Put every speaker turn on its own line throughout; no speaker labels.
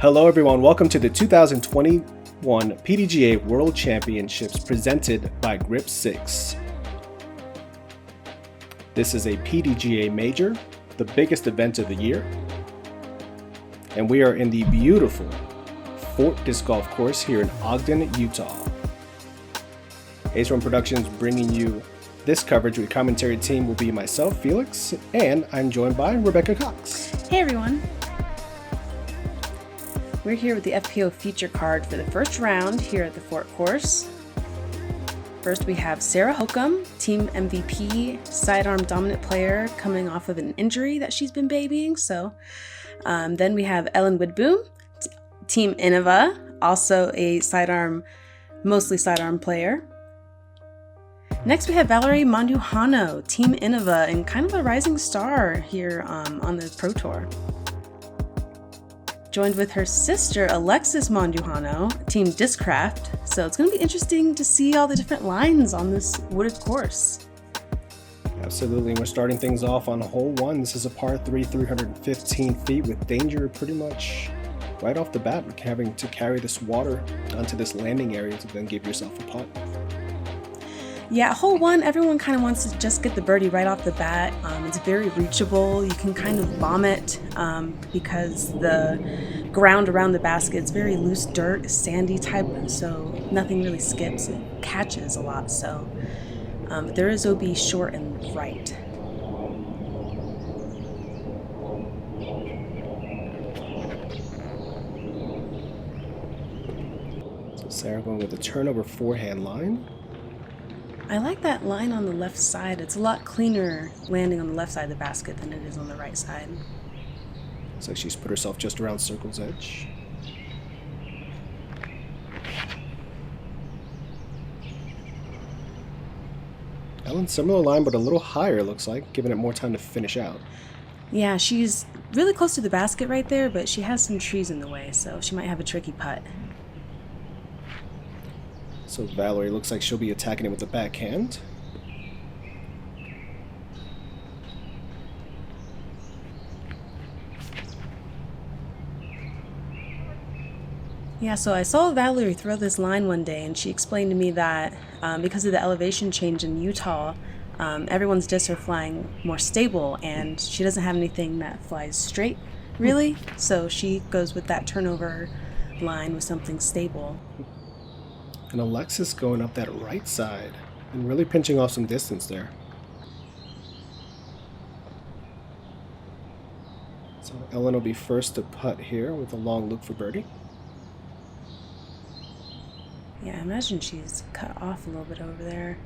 Hello everyone, welcome to the 2021 PDGA World Championships presented by Grip 6. This is a PDGA major, the biggest event of the year, and we are in the beautiful Fort Disc Golf Course here in Ogden, Utah. Ace Run Productions bringing you this coverage with commentary team will be myself, Felix, and I'm joined by Rebecca Cox.
Hey everyone! We're here with the FPO feature card for the first round here at the Fort course. First we have Sarah Hokom, team MVP, sidearm dominant player coming off of an injury that she's been babying. Then we have Widboom, team Innova, also a mostly sidearm player. Next we have Valerie Mandujano, team Innova, and kind of a rising star here on the Pro Tour. Joined with her sister, Alexis Mandujano, team Discraft. So it's going to be interesting to see all the different lines on this wooded course.
Absolutely. We're starting things off on hole 1. This is a par 3, 315 feet with danger pretty much right off the bat, having to carry this water onto this landing area to then give yourself a putt.
Yeah, hole 1, everyone kind of wants to just get the birdie right off the bat. It's very reachable. You can kind of bomb it because the ground around the basket is very loose dirt, sandy type, so nothing really skips. It catches a lot, so there is OB short and right.
So Sarah going with a turnover forehand line.
I like that line on the left side. It's a lot cleaner landing on the left side of the basket than it is on the right side.
Looks like she's put herself just around circle's edge. Ellen, similar line, but a little higher, looks like, giving it more time to finish out.
Yeah, she's really close to the basket right there, but she has some trees in the way, so she might have a tricky putt.
So Valerie looks like she'll be attacking it with the backhand.
Yeah, so I saw Valerie throw this line one day, and she explained to me that because of the elevation change in Utah, everyone's discs are flying more stable, and she doesn't have anything that flies straight, really. So she goes with that turnover line with something stable.
And Alexis going up that right side and really pinching off some distance there. So Ellen will be first to putt here with a long loop for birdie.
Yeah, I imagine she's cut off a little bit over there.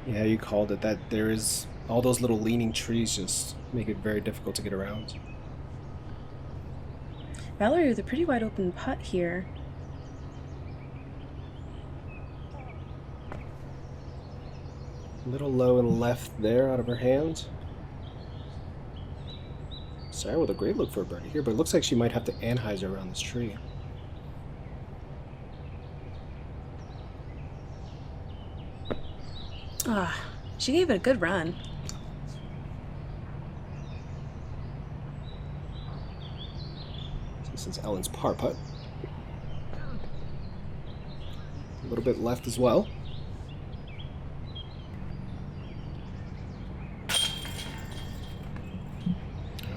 Yeah, you called it that. There is all those little leaning trees just make it very difficult to get around.
Valerie with a pretty wide open putt here.
A little low and left there out of her hand. Sarah with a great look for a birdie here, but it looks like she might have to anhyzer around this tree.
She gave it a good run.
This is Ellen's par putt. A little bit left as well.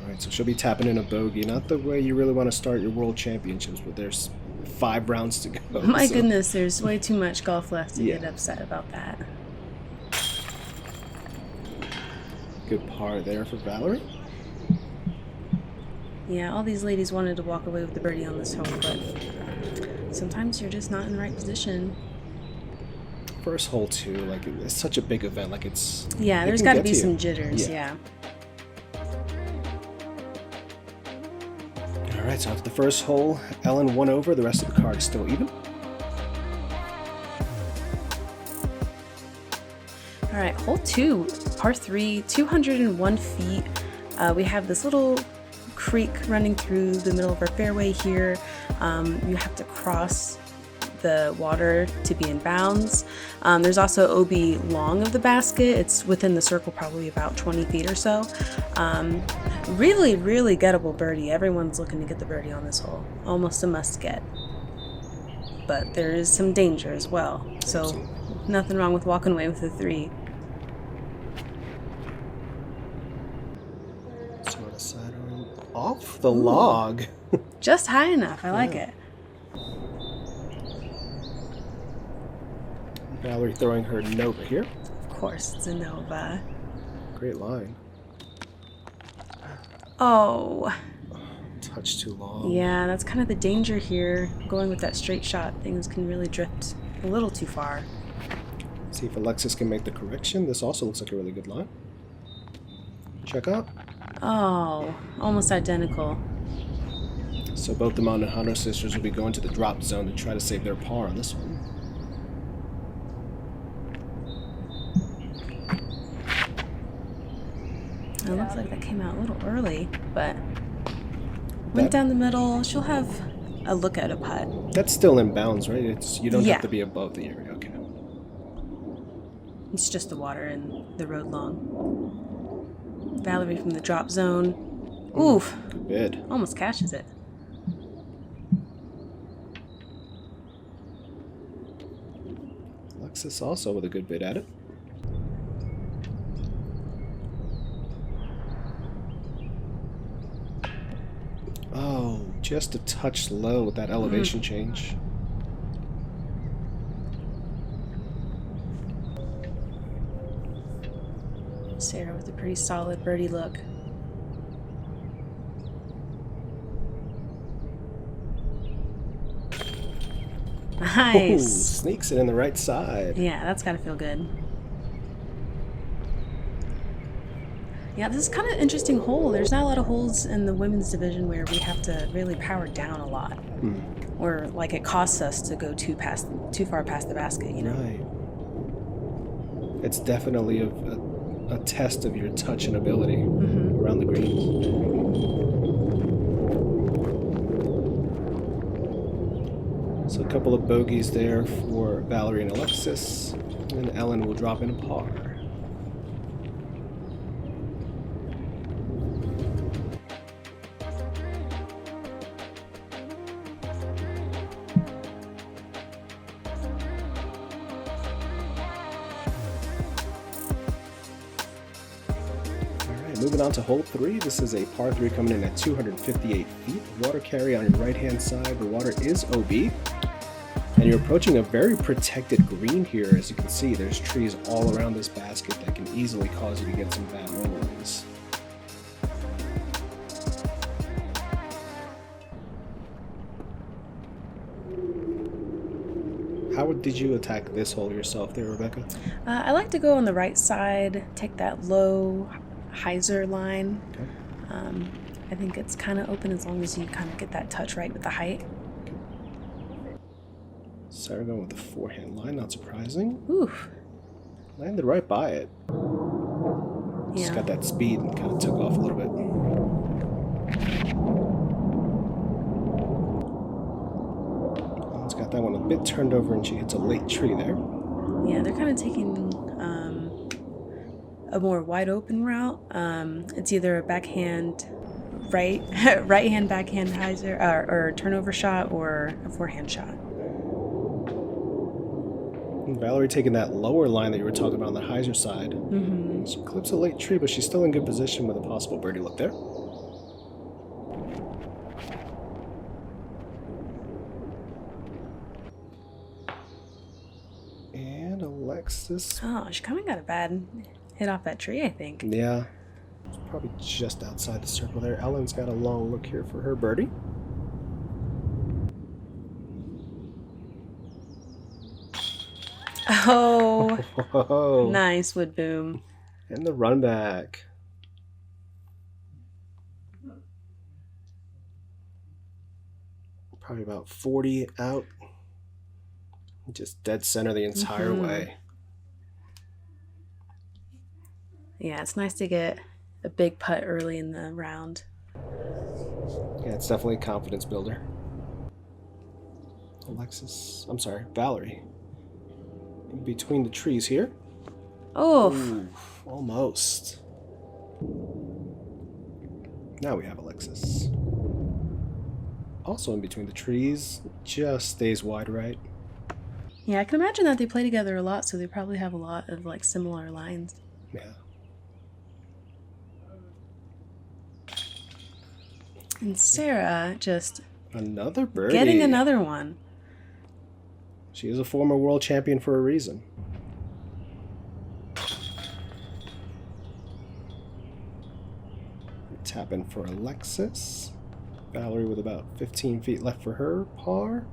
Alright, so she'll be tapping in a bogey. Not the way you really want to start your World Championships, but there's 5 rounds to go.
My goodness, there's way too much golf left to get upset about that.
Good par there for Valerie.
Yeah, all these ladies wanted to walk away with the birdie on this hole, but sometimes you're just not in the right position.
First hole too, like it's such a big event, like it's...
Yeah, there's got to be some jitters, yeah.
Alright, so after the first hole, Ellen won over, the rest of the card is still even.
Alright, hole 2, par 3, 201 feet. We have this little creek running through the middle of our fairway here. You have to cross the water to be in bounds. There's also OB long of the basket. It's within the circle, probably about 20 feet or so. Really, really gettable birdie. Everyone's looking to get the birdie on this hole. Almost a must get. But there is some danger as well. So nothing wrong with walking away with a 3.
Sort of side arm off the log.
Just high enough. I like it.
Valerie throwing her Nova here.
Of course, it's a Nova.
Great line.
Oh.
Touch too long.
Yeah, that's kind of the danger here. Going with that straight shot, things can really drift a little too far.
See if Alexis can make the correction. This also looks like a really good line. Check out.
Oh, almost identical.
So both the Mandujano sisters will be going to the drop zone to try to save their par on this one.
It looks like that came out a little early, but went down the middle. She'll have a look at a putt.
That's still in bounds, right? You don't have to be above the area. Okay.
It's just the water and the road long. Valerie from the drop zone. Oof.
Good bid.
Almost cashes it.
Alexis also with a good bid at it. Oh, just a touch low with that elevation change.
Sarah with a pretty solid birdie look. Nice.
Ooh, sneaks it in the right side.
Yeah, that's got to feel good. Yeah, this is kind of an interesting hole. There's not a lot of holes in the women's division where we have to really power down a lot. Or like it costs us to go too far past the basket, you know?
Right. It's definitely a test of your touch and ability around the greens. So a couple of bogeys there for Valerie and Alexis, and Ellen will drop in a par. Moving on to hole 3, this is a par 3 coming in at 258 feet. Water carry on your right-hand side. The water is OB. And you're approaching a very protected green here. As you can see, there's trees all around this basket that can easily cause you to get some bad roll-ins. How did you attack this hole yourself there, Rebecca?
I like to go on the right side, take that low hyzer line.
Okay.
I think it's kind of open as long as you kind of get that touch right with the height.
Sarah going with the forehand line, not surprising.
Oof.
Landed right by it. Just got that speed and kind of took off a little bit. Ellen's got that one a bit turned over and she hits a late tree there.
Yeah, they're kind of taking a more wide open route. It's either a backhand right hand backhand hyzer or turnover shot or a forehand shot.
And Valerie taking that lower line that you were talking about on the hyzer side. She clips a late tree, but she's still in good position with a possible birdie look there. And Alexis.
Oh, she kind of got a bad hit off that tree, I think.
Yeah. It's probably just outside the circle there. Ellen's got a long look here for her birdie.
Oh,
Whoa.
Nice Widboom.
And the run back. Probably about 40 out. Just dead center the entire way.
Yeah, it's nice to get a big putt early in the round.
Yeah, it's definitely a confidence builder. Alexis, I'm sorry, Valerie. In between the trees here.
Oh,
Ooh, almost. Now we have Alexis. Also in between the trees, just stays wide right.
yeah. I can imagine that they play together a lot, so they probably have a lot of like similar lines.
Yeah.
And Sarah just
Another birdie.
getting another one.
She is a former world champion for a reason. Tap in for Alexis. Valerie with about 15 feet left for her par.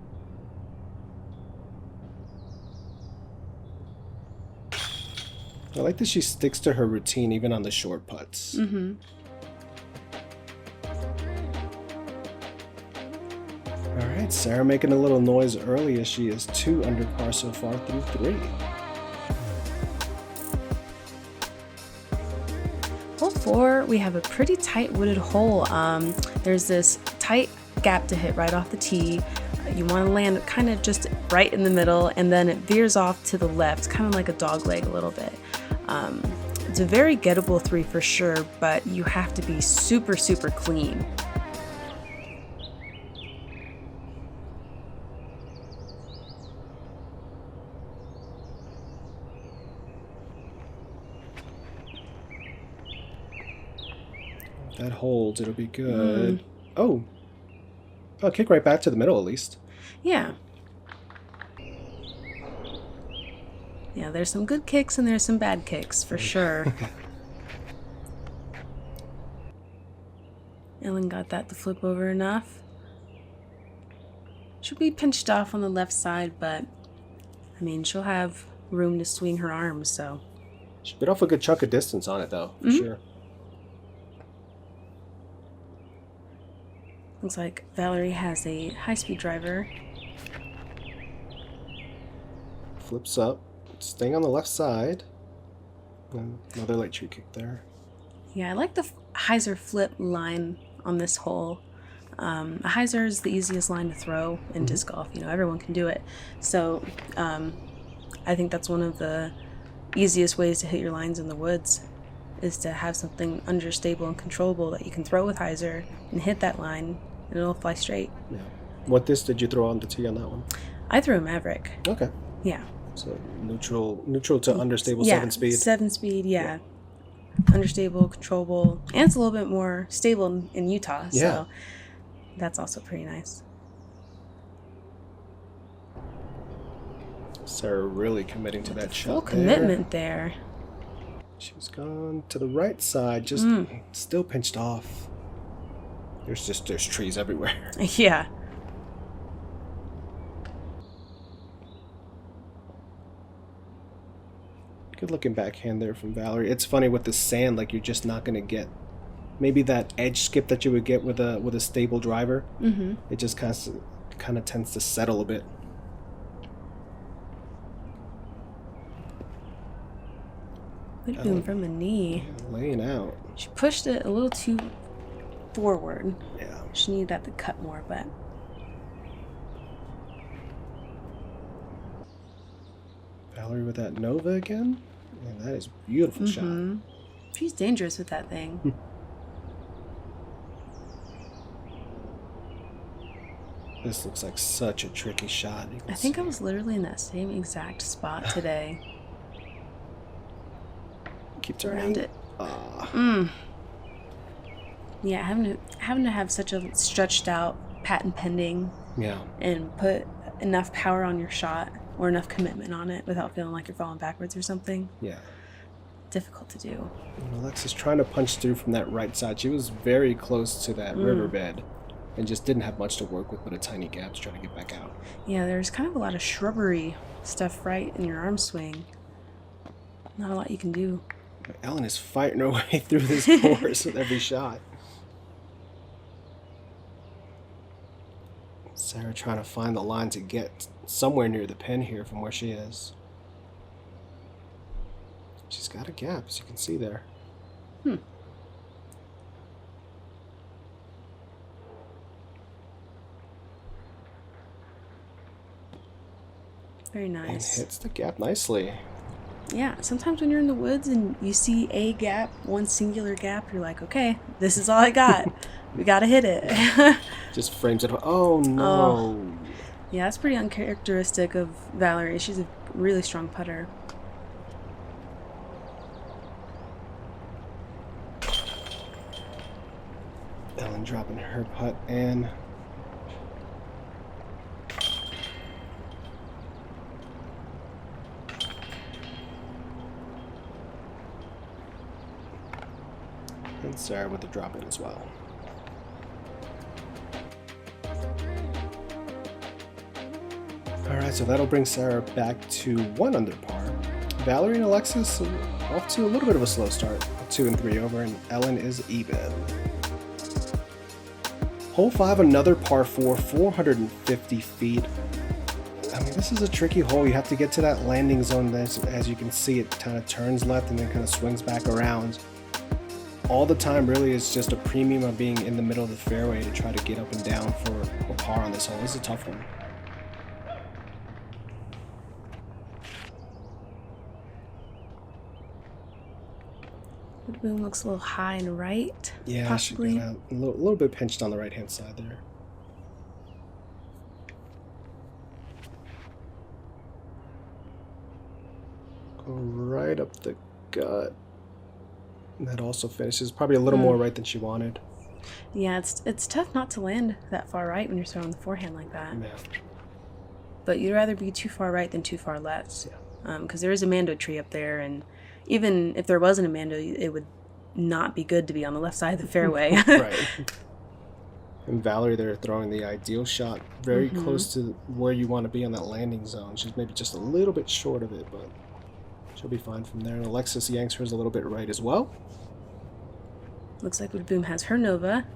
I like that she sticks to her routine even on the short putts.
Mm-hmm.
All right, Sarah making a little noise early as she is 2 under par so far through 3.
Hole 4, we have a pretty tight wooded hole. There's this tight gap to hit right off the tee. You want to land kind of just right in the middle, and then it veers off to the left, kind of like a dog leg a little bit. It's a very gettable 3 for sure, but you have to be super, super clean.
If that holds, it'll be good. Oh, kick right back to the middle at least.
Yeah. Yeah, there's some good kicks and there's some bad kicks for sure. Ellen got that to flip over enough. She'll be pinched off on the left side, but I mean, she'll have room to swing her arms, so.
She bit off a good chunk of distance on it though, for sure.
Looks like Valerie has a high-speed driver.
Flips up, staying on the left side. And another light tree kick there.
Yeah, I like the hyzer flip line on this hole. A hyzer is the easiest line to throw in disc golf. You know, everyone can do it. So I think that's one of the easiest ways to hit your lines in the woods, is to have something understable and controllable that you can throw with hyzer and hit that line, and it'll fly straight.
Yeah. What disc did you throw on the tee on that one?
I threw a Maverick.
Okay.
Yeah.
So neutral to understable 7-speed.
7-speed, yeah. Understable, controllable, and it's a little bit more stable in Utah, so that's also pretty nice.
Sarah really committing to that shot.
Full commitment there.
She's gone to the right side, just still pinched off. There's trees everywhere.
Yeah.
Good looking backhand there from Valerie. It's funny with the sand, like you're just not gonna get maybe that edge skip that you would get with a stable driver. It just kind of tends to settle a bit.
Widboom from the knee.
Laying out.
She pushed it a little too forward.
Yeah.
She needed that to cut more, but.
Valerie with that Nova again. Man, that is a beautiful shot.
She's dangerous with that thing.
This looks like such a tricky shot.
I think I was literally in that same exact spot today.
Keep turning.
Around it. Yeah, having to have such a stretched out patent pending.
Yeah.
And put enough power on your shot or enough commitment on it without feeling like you're falling backwards or something.
Yeah.
Difficult to do.
And Alexis trying to punch through from that right side. She was very close to that riverbed and just didn't have much to work with but a tiny gap to try to get back out.
Yeah, there's kind of a lot of shrubbery stuff right in your arm swing. Not a lot you can do.
Ellen is fighting her way through this course with every shot. Sarah trying to find the line to get somewhere near the pin here from where she is. She's got a gap, as you can see there.
Very
And
nice.
hits the gap nicely.
Yeah, sometimes when you're in the woods and you see a gap, one singular gap, you're like, okay, this is all I got. We gotta hit it.
Just frames it. Oh, no.
Oh. Yeah, that's pretty uncharacteristic of Valerie. She's a really strong putter.
Ellen dropping her putt in. And Sarah with the drop in as well. Alright, so that'll bring Sarah back to 1 under par. Valerie and Alexis off to a little bit of a slow start. 2 and 3 over, and Ellen is even. Hole 5, another par 4, 450 feet. I mean, this is a tricky hole. You have to get to that landing zone. As you can see, it kind of turns left and then kind of swings back around. All the time really is just a premium of being in the middle of the fairway to try to get up and down for a par on this hole. This is a tough one.
Widboom looks a little high and right.
Yeah,
possibly.
she got a little bit pinched on the right-hand side there. Go right up the gut. And that also finishes probably a little more right than she wanted.
Yeah, it's tough not to land that far right when you're throwing the forehand like that.
Yeah.
But you'd rather be too far right than too far left.
Yeah.
Because there is a Mando tree up there, and even if there wasn't a Mando, it would not be good to be on the left side of the fairway.
Right. And Valerie there throwing the ideal shot very close to where you want to be on that landing zone. She's maybe just a little bit short of it, but she'll be fine from there. And Alexis yanks hers a little bit right as well.
Looks like Widboom has her Nova.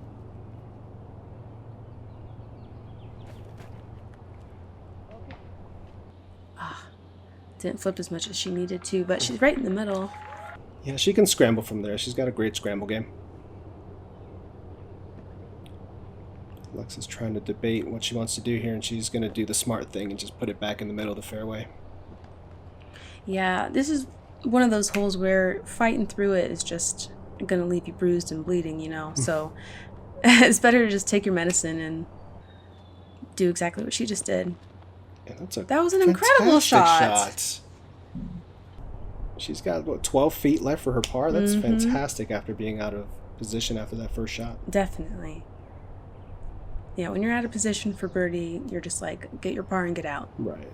Didn't flip as much as she needed to, but she's right in the middle.
Yeah, she can scramble from there. She's got a great scramble game. Alexis trying to debate what she wants to do here, and she's going to do the smart thing and just put it back in the middle of the fairway.
Yeah, this is one of those holes where fighting through it is just going to leave you bruised and bleeding, you know? So it's better to just take your medicine and do exactly what she just did.
Yeah,
that was an incredible shot.
She's got, what, 12 feet left for her par? That's fantastic after being out of position after that first shot.
Definitely. Yeah, when you're out of position for birdie, you're just like, get your par and get out.
Right.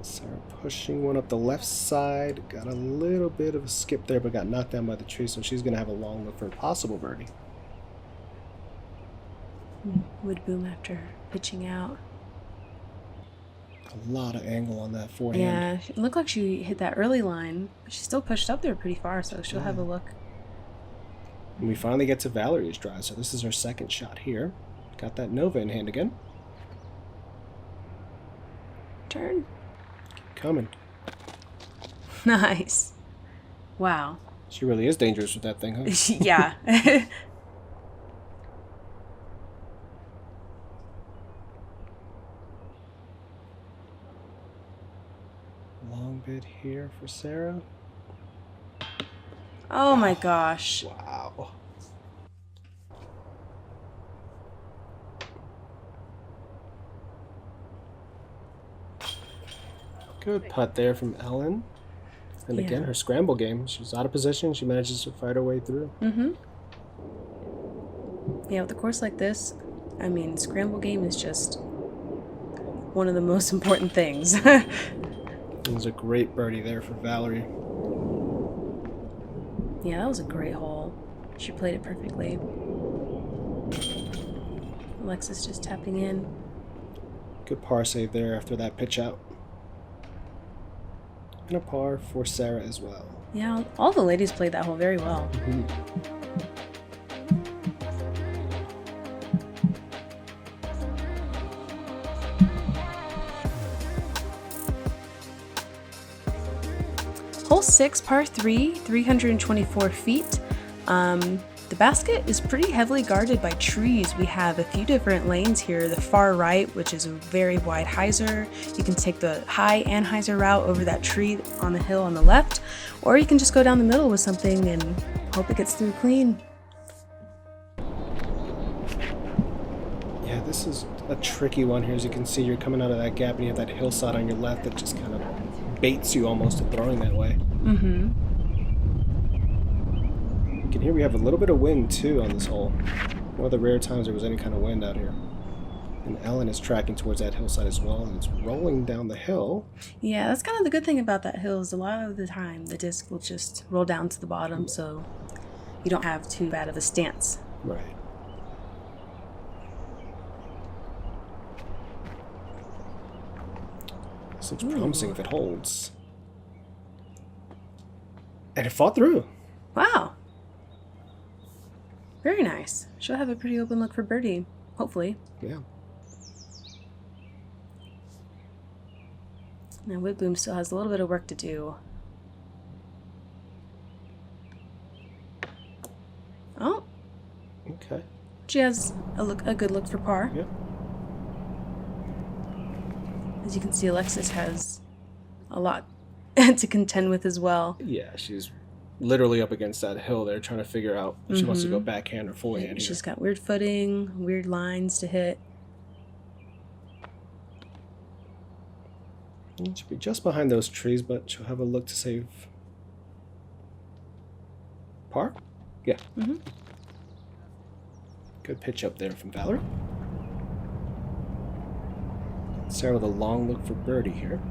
Sarah pushing one up the left side. Got a little bit of a skip there, but got knocked down by the tree, so she's going to have a long look for a possible birdie.
Widboom after pitching out.
A lot of angle on that forehand.
Yeah, it looked like she hit that early line, but she still pushed up there pretty far, so she'll have a look.
And we finally get to Valerie's drive, so this is her second shot here. Got that Nova in hand again.
Turn.
Keep coming.
Nice. Wow.
She really is dangerous with that thing, huh?
Yeah.
Long bit here for Sarah.
Oh my gosh.
Wow. Good putt there from Ellen. And again, her scramble game. She's out of position. She manages to fight her way through.
Yeah, with a course like this, I mean, scramble game is just one of the most important things.
It was a great birdie there for Valerie.
Yeah, that was a great hole. She played it perfectly. Alexis just tapping in.
Good par save there after that pitch out. And a par for Sarah as well.
Yeah, all the ladies played that hole very well. Hole 6, par 3, 324 feet. The basket is pretty heavily guarded by trees. We have a few different lanes here. The far right, which is a very wide hyzer. You can take the high and hyzer route over that tree on the hill on the left, or you can just go down the middle with something and hope it gets through clean.
Yeah, this is a tricky one here. As you can see, you're coming out of that gap and you have that hillside on your left that just kind of baits you almost to throwing that way.
Mm-hmm.
You can hear we have a little bit of wind too on this hole. One of the rare times there was any kind of wind out here. And Ellen is tracking towards that hillside as well, and it's rolling down the hill.
Yeah, that's kind of the good thing about that hill is a lot of the time the disc will just roll down to the bottom, so you don't have too bad of a stance.
Right. This looks promising if it holds. And it fought through.
Wow. Very nice. She'll have a pretty open look for birdie, hopefully.
Yeah.
Now Widboom still has a little bit of work to do. Oh.
Okay.
She has a good look for par.
Yep.
As you can see, Alexis has a lot to contend with as well.
Yeah, she's literally up against that hill there trying to figure out if she wants to go backhand or forehand.
She's got weird footing, weird lines to hit.
She'll be just behind those trees, but she'll have a look to save par. Yeah.
Mm-hmm.
Good pitch up there from Valerie. Sarah with a long look for birdie here.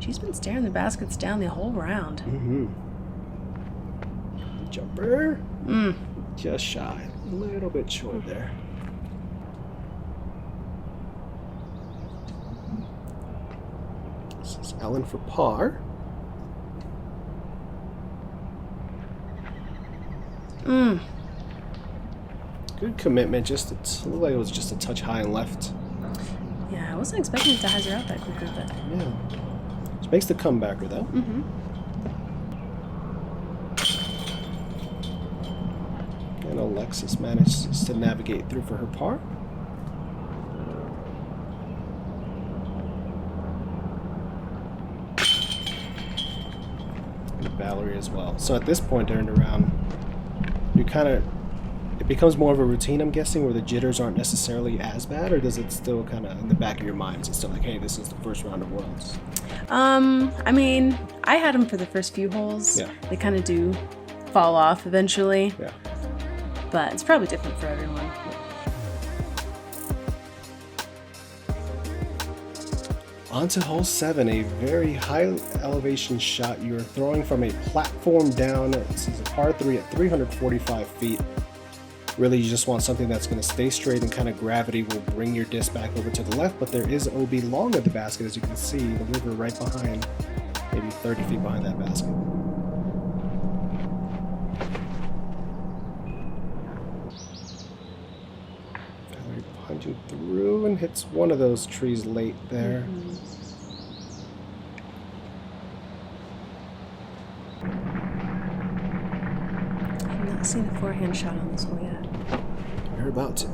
She's been staring the baskets down the whole round.
Mm-hmm. Jumper. Just shy. A little bit short there. This is Ellen for par. Good commitment. Just it looked like it was just a touch high and left.
Yeah, I wasn't expecting it to hyzer out that quickly, but
Yeah. Which makes the comebacker though. And Alexis manages to navigate through for her par. And Valerie as well. So at this point during the round, you it becomes more of a routine, I'm guessing, where the jitters aren't necessarily as bad, or does it still kind of in the back of your mind? Is it still like, hey, this is the first round of Worlds?
I mean, I had them for the first few holes.
Yeah.
They kind of do fall off eventually.
Yeah.
But it's probably different for everyone.
On to hole 7, a very high elevation shot. You're throwing from a platform down. This is a par 3 at 345 feet. Really, you just want something that's going to stay straight, and kind of gravity will bring your disc back over to the left, but there is OB long of the basket, as you can see, the river right behind, maybe 30 feet behind that basket. Valerie punching through and hits one of those trees late there.
I've not seen a forehand shot on this hole yet.
You're about to.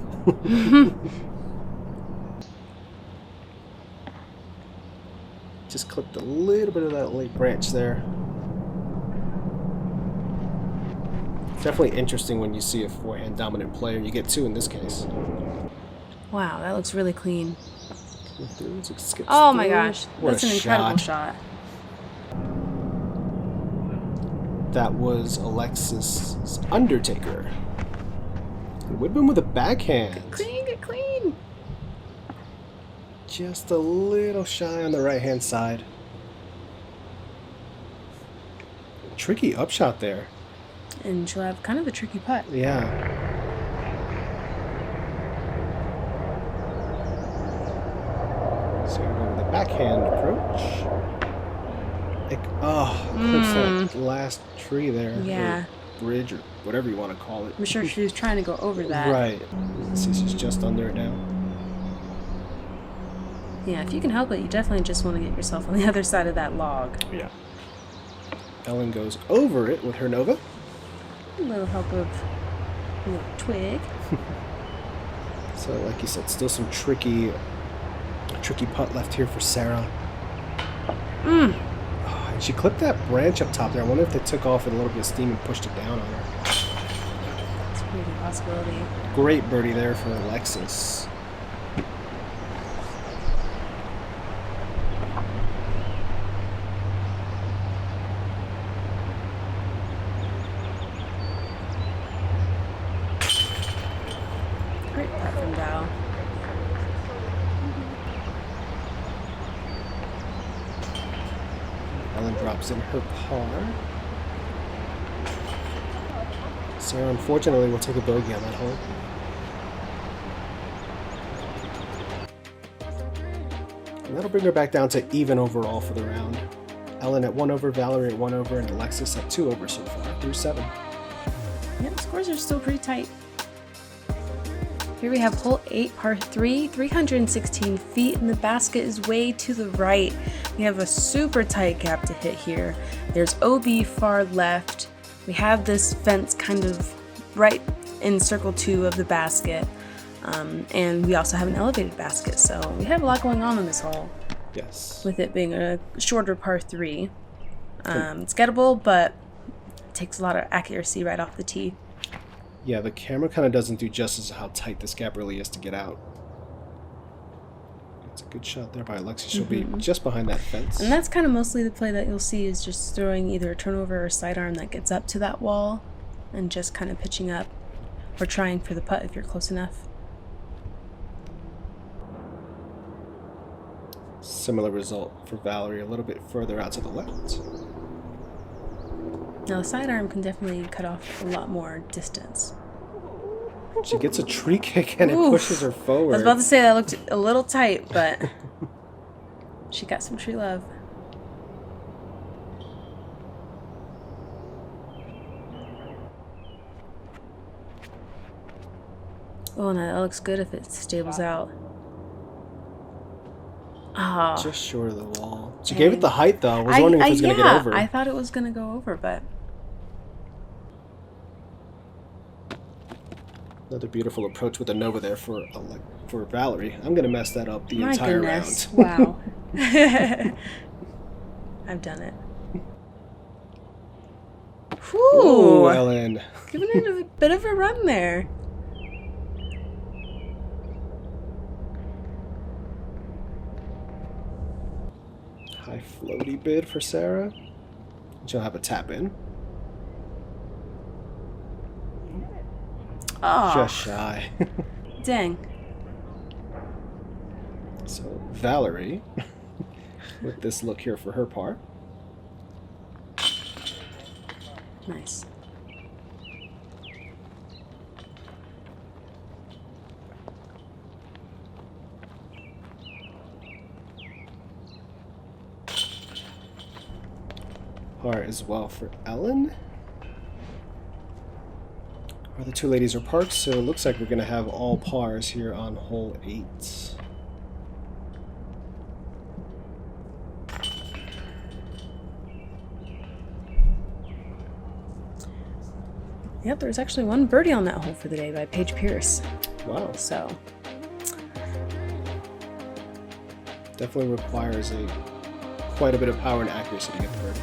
Just clipped a little bit of that late branch there. Definitely interesting when you see a forehand dominant player. You get two in this case.
Wow, that looks really clean. Oh my gosh,
What
that's
a
an incredible shot.
That was Alexis' Undertaker. And Widboom with a backhand.
Get clean.
Just a little shy on the right-hand side. Tricky upshot there.
And she'll have kind of a tricky putt.
Yeah. So you're going with the backhand approach. Clips that last tree there.
Yeah.
Or bridge or whatever you want to call it.
I'm sure she was trying to go over that.
Right. See, she's just under it now.
Yeah, if you can help it, you definitely just want to get yourself on the other side of that log.
Yeah. Ellen goes over it with her Nova.
A little help of a little twig.
So, like you said, still some tricky putt left here for Sarah. Oh, and she clipped that branch up top there. I wonder if they took off with a little bit of steam and pushed it down on her.
That's a pretty good possibility.
Great birdie there for Alexis.
Great putt from Val.
Ellen drops in her par. Sarah, unfortunately, will take a bogey on that hole. And that'll bring her back down to even overall for the round. Ellen at 1 over, Valerie at 1 over, and Alexis at 2 over so far, through 7.
Yep, scores are still pretty tight. Here we have hole 8, par 3, 316 feet, and the basket is way to the right. We have a super tight gap to hit here. There's OB far left. We have this fence kind of right in circle 2 of the basket. And we also have an elevated basket, so we have a lot going on this hole.
Yes.
With it being a shorter par 3. It's gettable, but it takes a lot of accuracy right off the tee.
Yeah, the camera kind of doesn't do justice to how tight this gap really is to get out. It's a good shot there by Alexis. She'll be just behind that fence.
And that's kind of mostly the play that you'll see, is just throwing either a turnover or sidearm that gets up to that wall and just kind of pitching up or trying for the putt if you're close enough.
Similar result for Valerie, a little bit further out to the left.
Now the sidearm can definitely cut off a lot more distance.
She gets a tree kick and it pushes her forward.
I was about to say that looked a little tight, but she got some tree love. Oh, now that looks good if it stables out. Ah,
just short of the wall. She gave it the height though. I was wondering if it was going to get over.
I thought it was going to go over, but
another beautiful approach with Innova there for Valerie. I'm going to mess that up the
my
entire
goodness.
round.
Wow. I've done it. Whew.
Ooh, Ellen.
Giving it a bit of a run there.
High floaty bid for Sarah. She'll have a tap in.
Oh,
Just shy.
dang.
So Valerie, with this look here for her par.
Nice.
Par as well for Ellen. Our other two ladies are parked, so it looks like we're going to have all pars here on hole 8.
Yep, there was actually one birdie on that hole for the day by Paige Pierce.
Wow.
So
Definitely requires quite a bit of power and accuracy to get the birdie.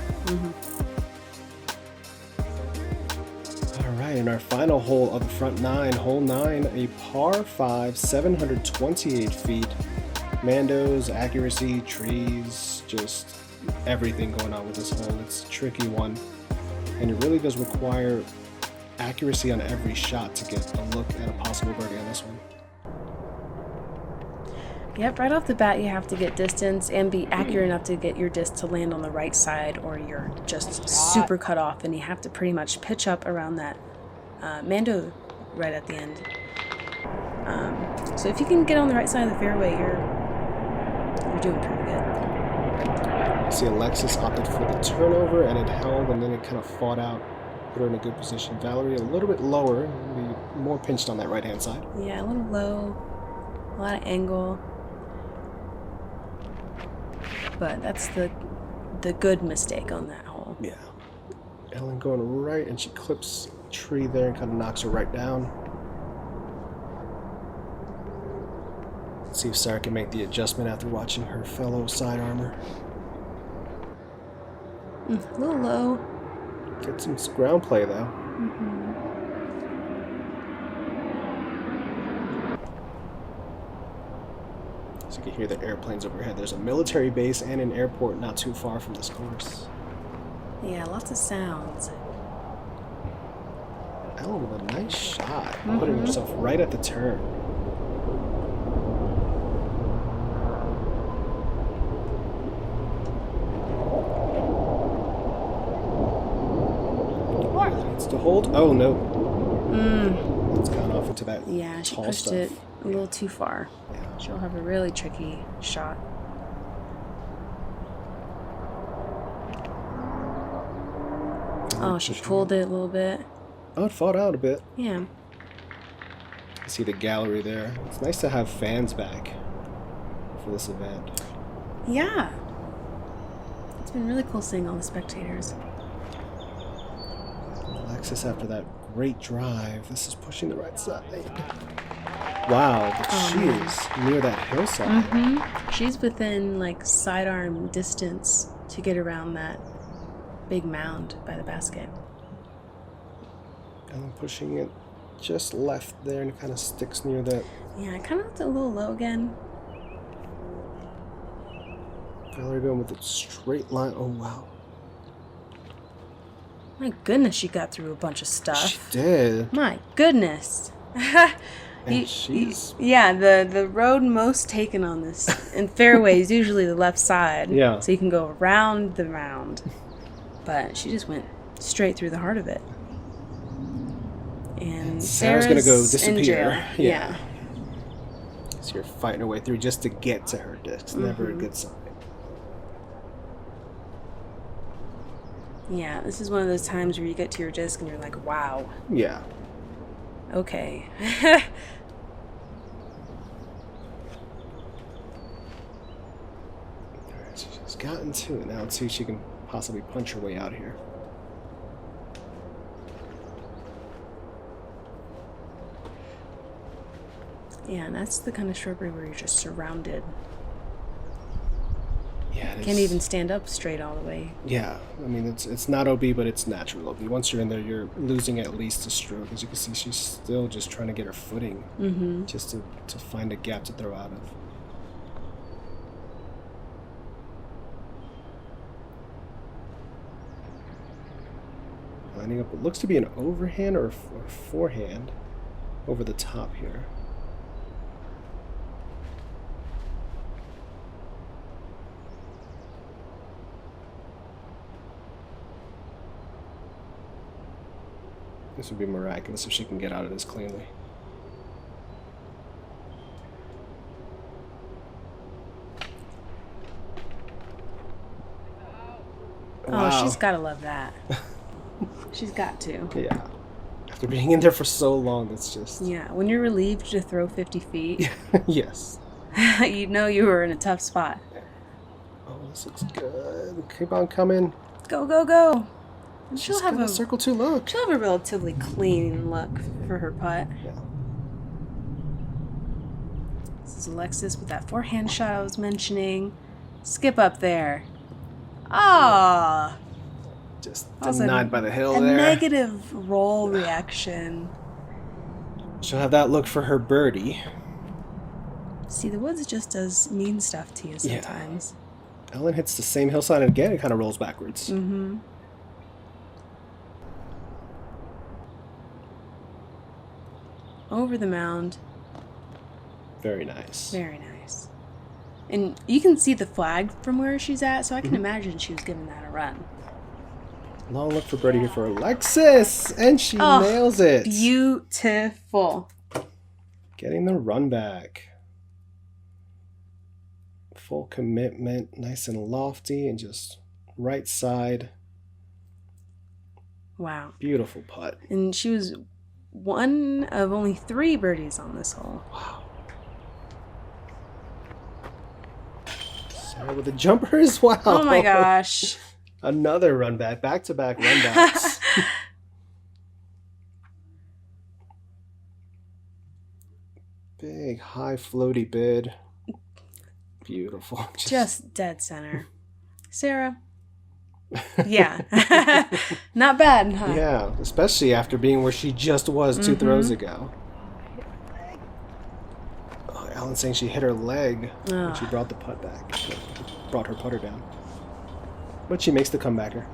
All right, and our final hole of the front 9, hole 9, a par 5, 728 feet. Mandos, accuracy, trees, just everything going on with this hole. It's a tricky one, and it really does require accuracy on every shot to get a look at a possible birdie on this one.
yep, right off the bat you have to get distance and be accurate enough to get your disc to land on the right side, or you're just super cut off and you have to pretty much pitch up around that Mando right at the end. So if you can get on the right side of the fairway, you're doing pretty good.
See, Alexis opted for the turnover and it held, and then it kind of fought out, put her in a good position. Valerie a little bit lower, be more pinched on that right hand side.
Yeah, a little low, a lot of angle. But that's the good mistake on that hole.
Yeah. Ellen going right, and she clips tree there and kind of knocks her right down. Let's see if Sarah can make the adjustment after watching her fellow side armor.
A little low.
Get some ground play though. So you can hear the airplanes overhead. There's a military base and an airport not too far from this course.
Yeah, lots of sounds.
Ellen with a nice shot, putting herself right at the turn. Needs to hold. Oh no. It's gone off into that.
Yeah, she
tall
pushed
stuff.
it a little too far.
Yeah.
She'll have a really tricky shot. Oh, she pulled it a little bit.
Oh, it fought out a bit.
Yeah.
You see the gallery there. It's nice to have fans back for this event.
Yeah. It's been really cool seeing all the spectators.
Alexis, after that great drive, this is pushing the right side. Wow, but she is near that hillside.
She's within like sidearm distance to get around that big mound by the basket.
And pushing it just left there, and it kind of sticks near that.
Yeah, I kind of looked a little low again.
Valerie going with a straight line. Oh, wow.
My goodness, she got through a bunch of stuff.
She did.
My goodness.
And she's...
Yeah, the road most taken on this in fairway is usually the left side.
Yeah.
So you can go around the mound. But she just went straight through the heart of it. And
Sarah's going to go disappear.
in jail. Yeah.
So you're fighting her way through just to get to her disc. Never a good sign.
Yeah, this is one of those times where you get to your disc and you're like, wow.
Yeah.
Okay.
Alright, so she's gotten to it. Now let's see if she can possibly punch her way out here.
Yeah, and that's the kind of shrubbery where you're just surrounded.
Yeah, it is.
Can't even stand up straight all the way.
Yeah, I mean, it's not OB, but it's natural OB. Once you're in there, you're losing at least a stroke. As you can see, she's still just trying to get her footing, just to find a gap to throw out of. Lining up what looks to be an overhand or forehand over the top here. This would be miraculous if she can get out of this cleanly.
Oh, she's got to love that. She's got to.
Yeah. After being in there for so long, that's just...
Yeah, when you're relieved to throw 50 feet,
yes.
you know you were in a tough spot.
Oh, this looks good. Keep on coming.
Go, go, go. And
She's got a circle 2 look.
She'll have a relatively clean look for her putt.
Yeah.
This is Alexis with that forehand shot I was mentioning. Skip up there. Ah,
Just denied by the hill there.
A negative roll reaction.
She'll have that look for her birdie.
See, the woods just does mean stuff to you sometimes.
Yeah. Ellen hits the same hillside, and again, it kind of rolls backwards.
Over the mound.
Very nice.
Very nice. And you can see the flag from where she's at, so I can imagine she was giving that a run.
Long look for birdie here for Alexis, and she nails it.
Beautiful.
Getting the run back. Full commitment, nice and lofty, and just right side.
Wow.
Beautiful putt.
And she was one of only 3 birdies on this hole.
Wow. Sarah with a jumper as well.
Oh my gosh.
Another run back to-back run backs. high floaty bid. Beautiful.
Just dead center. Sarah. Yeah. Not bad, huh?
Yeah, especially after being where she just was 2 throws ago. Oh, Alan's saying she hit her leg when she brought the putt back. Brought her putter down. But she makes the comebacker.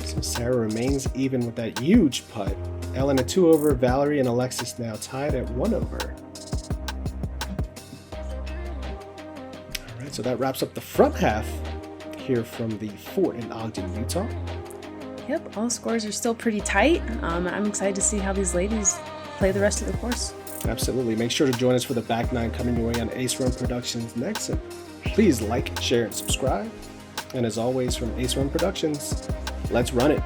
So Sarah remains even with that huge putt. Ellen at 2 over, Valerie and Alexis now tied at 1 over. All right, so that wraps up the front half here from the Fort in Ogden, Utah.
Yep, all scores are still pretty tight. I'm excited to see how these ladies play the rest of the course.
Absolutely. Make sure to join us for the back nine coming your way on Ace Run Productions next. And please like, share, and subscribe. And as always, from Ace Run Productions, let's run it.